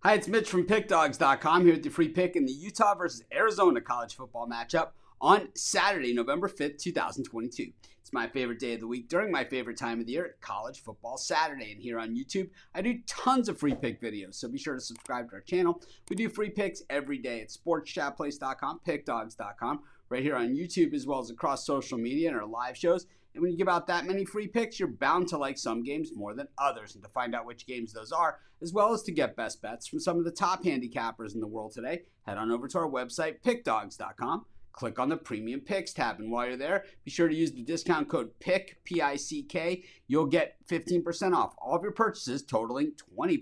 Hi, it's Mitch from Pickdawgz.com here with the free pick in the Utah versus Arizona college football matchup on Saturday, November 5th, 2022. It's my favorite day of the week during my favorite time of the year, College Football Saturday. And here on YouTube, I do tons of free pick videos, so be sure to subscribe to our channel. We do free picks every day at sportschatplace.com, pickdawgz.com, right here on YouTube, as well as across social media and our live shows. And when you give out that many free picks, you're bound to like some games more than others. And to find out which games those are, as well as to get best bets from some of the top handicappers in the world today, head on over to our website, pickdawgz.com. Click on the Premium Picks tab, and while you're there, be sure to use the discount code PICK, P-I-C-K. You'll get 15% off all of your purchases totaling $25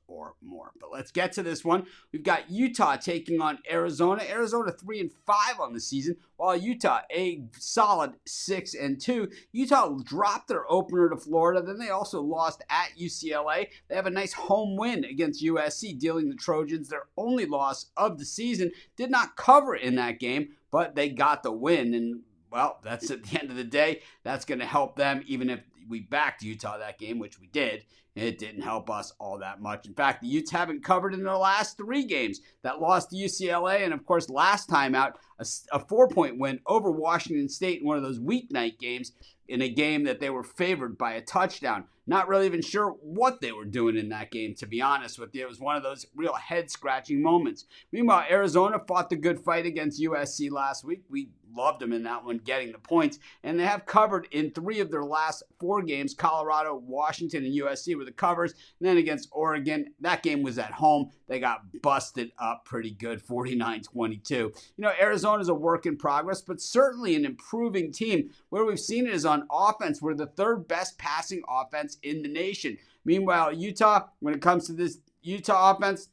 or more. But let's get to this one. We've got Utah taking on Arizona. Arizona 3-5 on the season, while Utah a solid 6-2. Utah dropped their opener to Florida. Then they also lost at UCLA. They have a nice home win against USC, dealing the Trojans their only loss of the season. Did not cover in that game, but they got the win. And, well, that's at the end of the day. That's going to help them, even if we backed Utah that game, which we did. It didn't help us all that much. In fact, the Utes haven't covered in their last 3 games. That loss to UCLA, and of course, last time out, a 4-point win over Washington State in one of those weeknight games, in a game that they were favored by a touchdown. Not really even sure what they were doing in that game, to be honest with you. It was one of those real head-scratching moments. Meanwhile, Arizona fought the good fight against USC last week. We loved them in that one, getting the points. And they have covered in 3 of their last 4 games. Colorado, Washington, and USC were the covers. And then against Oregon, that game was at home. They got busted up pretty good, 49-22. You know, Arizona's a work in progress, but certainly an improving team. Where we've seen it is on offense. We're the 3rd best passing offense in the nation. Meanwhile, Utah, when it comes to this Utah offense,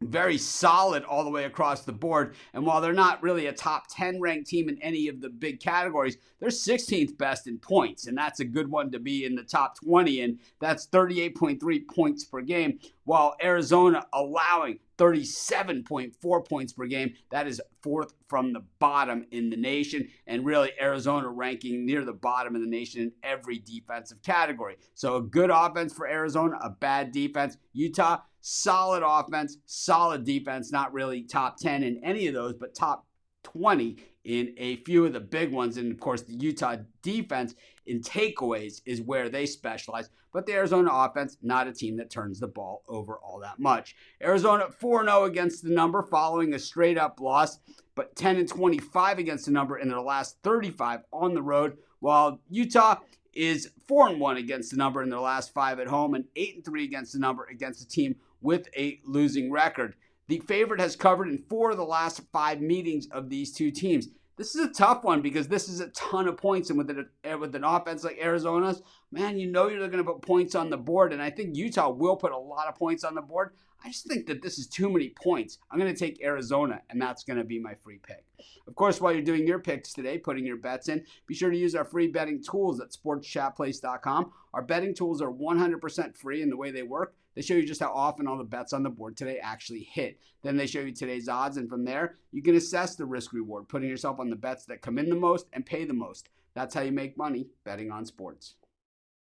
very solid all the way across the board. And while they're not really a top 10 ranked team in any of the big categories, they're 16th best in points. And that's a good one to be in the top 20. And that's 38.3 points per game, while Arizona allowing 37.4 points per game. That is 4th from the bottom in the nation. And really, Arizona ranking near the bottom of the nation in every defensive category. So a good offense for Arizona, a bad defense. Utah, solid offense, solid defense. Not really top 10 in any of those, but top 20 in a few of the big ones. And of course, the Utah defense in takeaways is where they specialize. But the Arizona offense, not a team that turns the ball over all that much. Arizona 4-0 against the number following a straight-up loss, but 10-25 against the number in their last 35 on the road, while Utah is 4-1 against the number in their last 5 at home and 8-3 against the number against a team with a losing record. The favorite has covered in 4 of the last 5 meetings of these two teams. This is a tough one because this is a ton of points, and with an offense like Arizona's, man, you know you're going to put points on the board, and I think Utah will put a lot of points on the board. I just think that this is too many points. I'm going to take Arizona, and that's going to be my free pick. Of course, while you're doing your picks today, putting your bets in, be sure to use our free betting tools at sportschatplace.com. Our betting tools are 100% free in the way they work. They show you just how often all the bets on the board today actually hit. Then they show you today's odds, and from there, you can assess the risk-reward, putting yourself on the bets that come in the most and pay the most. That's how you make money betting on sports.